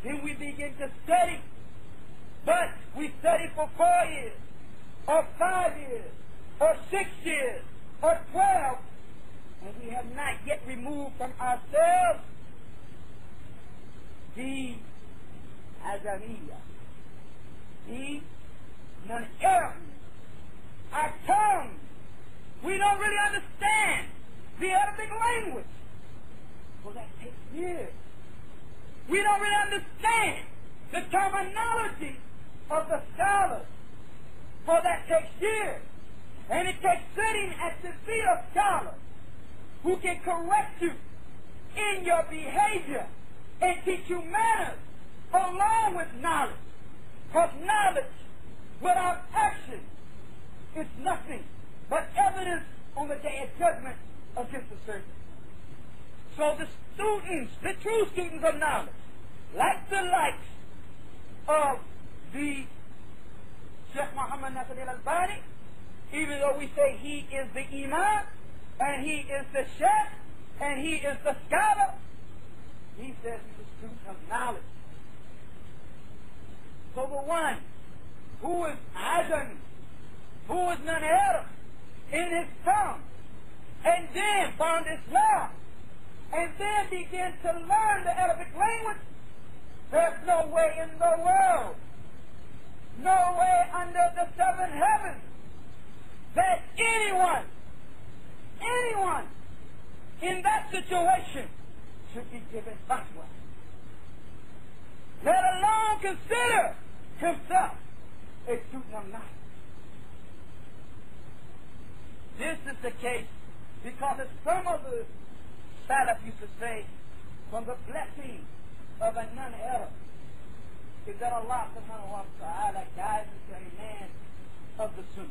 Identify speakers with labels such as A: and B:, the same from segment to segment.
A: Then we begin to study. But we study for 4 years, or 5 years, or 6 years, or 12, and we have not yet removed from ourselves the azamiyah, the non-Arabness, our tongue. We don't really understand the Arabic language. Well, that takes years. We don't really understand the terminology of the scholars. For that takes years. And it takes sitting at the feet of scholars who can correct you in your behavior and teach you manners along with knowledge. Because knowledge without action is nothing but evidence on the day of judgment against the servant. So the students, the true students of knowledge, like the likes of the Sheikh Muhammad Nasir al-Albani, even though we say he is the imam, and he is the sheikh, and he is the scholar, he says he's a student of knowledge. So the one who is Ajami, who is non-Arab in his tongue, and then found Islam, and then began to learn the Arabic language, there's no way in the world, no way under the 7 heavens, that anyone in that situation should be given fatwa, let alone consider himself a student of knowledge. This is the case because as some of the salaf used to say, from the blessing of a non-Arab is that Allah subhanahu wa ta'ala guides into a man of the Sunnah.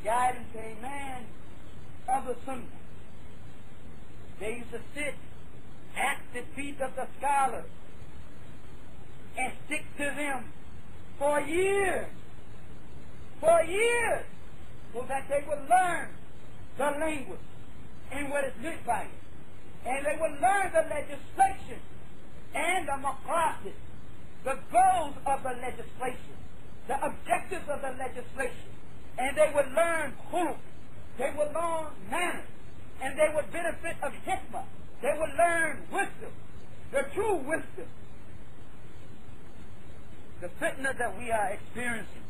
A: Guide into a man of the Sunnah. They used to sit at the feet of the scholars and stick to them for years, so that they would learn the language and what is meant by it. And they would learn the legislation and the maqasid, the goals of the legislation, the objectives of the legislation. And they would learn khuluq, they would learn manners, and they would benefit of hikmah. They would learn wisdom, the true wisdom. The fitna that we are experiencing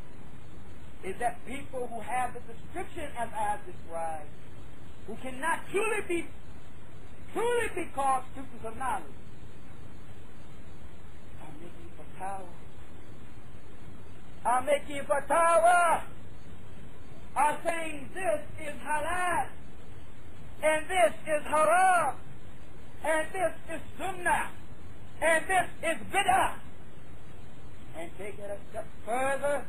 A: is that people who have the description as I have described, who cannot truly be called students of knowledge, are making fatwa, are saying this is halal, and this is haram, and this is sunnah, and this is bid'ah. And take it a step further,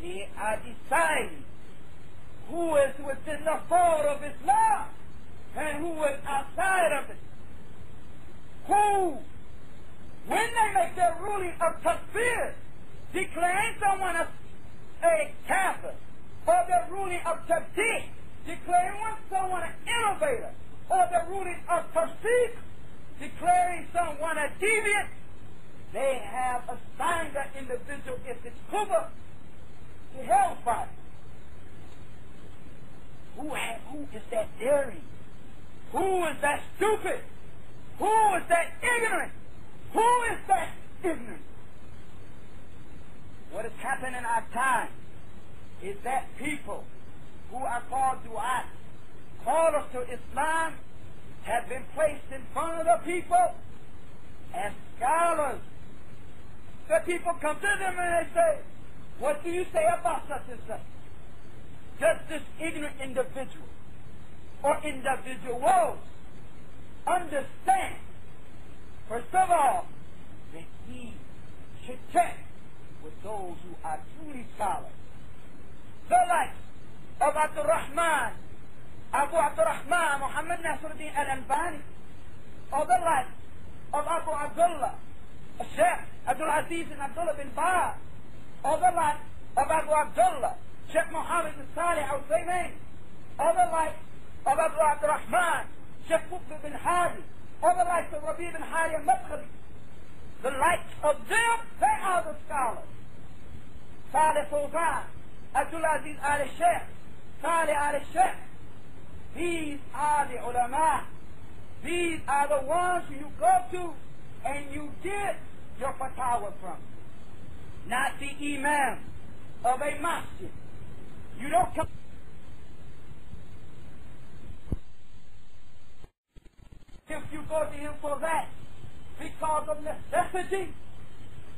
A: they are deciding who is within the fold of Islam and who is outside of it. Who, when they make their ruling of takfir, declaring someone a kafir, or the ruling of tabdeed, declaring someone an innovator, or the ruling of tafsir, declaring someone a deviant, they have assigned that individual, if it's kufr, to hellfire. Who is that daring? Who is that stupid? Who is that ignorant? Who is that ignorant? What has happened in our time is that people who are called du'at, callers to Islam, have been placed in front of the people as scholars. The people come to them and they say, what do you say about such and such? Does this ignorant individual or individuals understand, first of all, that he should check with those who are truly scholars? The likes of Abu Abdurrahman Muhammad Nasir al-Albani, or the likes of Abu Abdullah Sheikh Abdul Aziz and Abdullah bin Baz, or the likes of Abu Abdullah Sheikh Muhammad bin Salih al-Zaymain, or the likes of Abu Abdurrahman Sheikh Mukbil bin Hadi, or the likes of Rabi bin Hadi and Madkhali, the likes of them, they are the scholars. Salih Fawzan, Abdullaah Alee Sheikh, Salih Alee Sheikh. These are the ulama. These are the ones you go to and you get your fatwa from. Not the imam of a masjid. You don't come. If you go to him for that, because of necessity,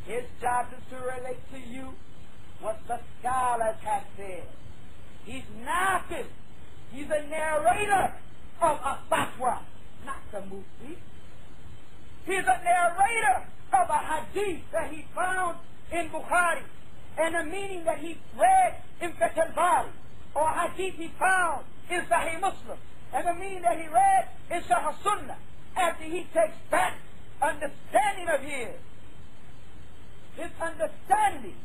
A: his job is to relate to you what the scholars have said. He's naqid. He's a narrator of a fatwa, not the mufti. He's a narrator of a hadith that he found in Bukhari, and a meaning that he read in Fath al-Bari, or a hadith he found in Sahih Muslim, and a meaning that he read in Sharh Sunnah, after he takes that understanding of his understanding,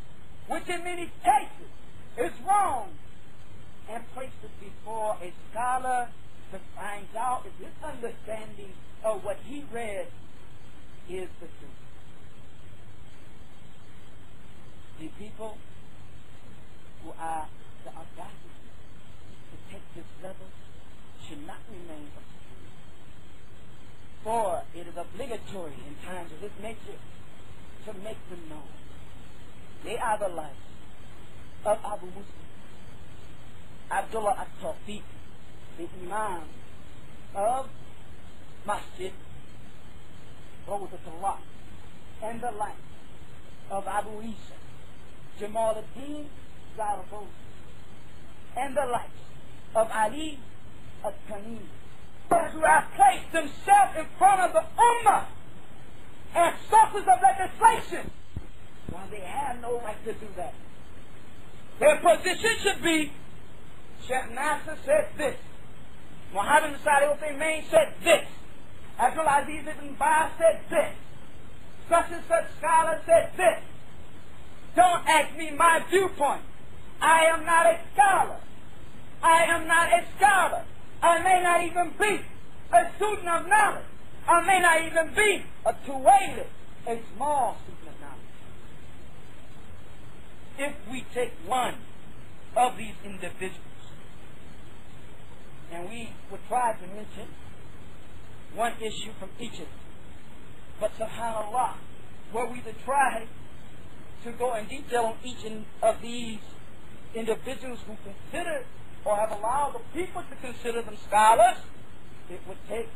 A: which in many cases is wrong, and places before a scholar to find out if his understanding of what he read is the truth. The people who are the audacity to take this level should not remain obscure, for it is obligatory in times of this nature to make them known. They are the likes of Abu Muslim, Abdullaah al-Tawfiq, the Imam of Masjid Rawdatullah, and the likes of Abu Isa, Jamal al-Din Zaraboz, and the likes of Alee al-Kanini, who have placed themselves in front of the Ummah as sources of legislation, while they have no right to do that. Their position should be, Sheikh Nasser said this, Muhammad Salih al-Uthaymeen said this, Abdul Aziz ibn Baz said this, such and such scholar said this. Don't ask me my viewpoint. I am not a scholar. I am not a scholar. I may not even be a student of knowledge. I may not even be a tuwalid, a small student of knowledge. If we take one of these individuals, and we would try to mention one issue from each of them, but subhanAllah, were we to try to go in detail on each of these individuals who consider or have allowed the people to consider them scholars, it would take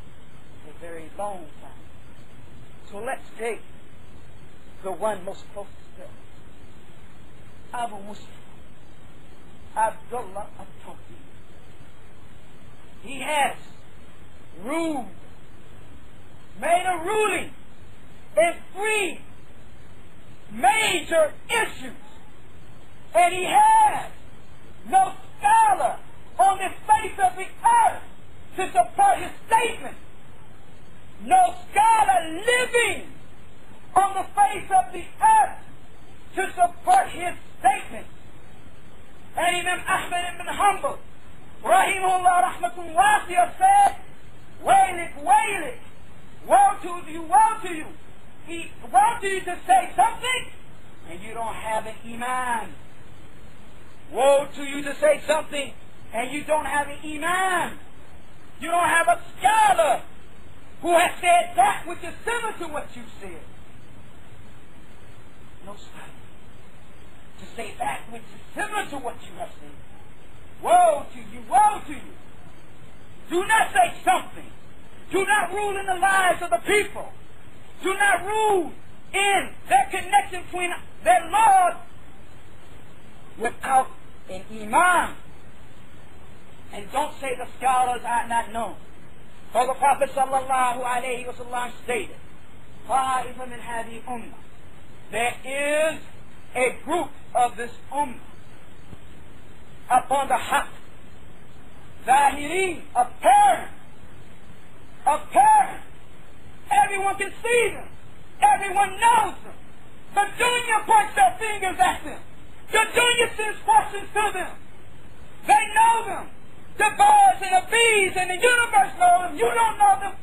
A: a very long time. So let's take the one most closest to us, Abu Muslim, Abdullaah al-Tawfiq. He has ruled, made a ruling in 3 major issues, and he has no scholar on the face of the earth to support his statement. No scholar living on the face of the earth to support his statement. And Imam Ahmad ibn Hanbal, rahimahullaah rahmatun wasi'ah, said, Wailik, wailik, woe to you, woe to you. Woe to you to say something and you don't have an iman. Woe to you to say something and you don't have an iman. You don't have a scholar who has said that which is similar to what you said. No scholar to say that which is similar to what you have said. Woe to you, woe to you. Do not say something. Do not rule in the lives of the people. Do not rule in their connection between their Lord without an iman. And don't say the scholars are not known. For the Prophet sallallahu alayhi wa sallam stated, طَائِفَ مِنْ هَذِهِ ummah. There is a group of this ummah upon the haqq, ظاهرين, apparent. Everyone can see them. Everyone knows them. The dunya points their fingers at them. The dunya sends questions to them. They know them. The birds and the bees and the universe know them. You don't know them.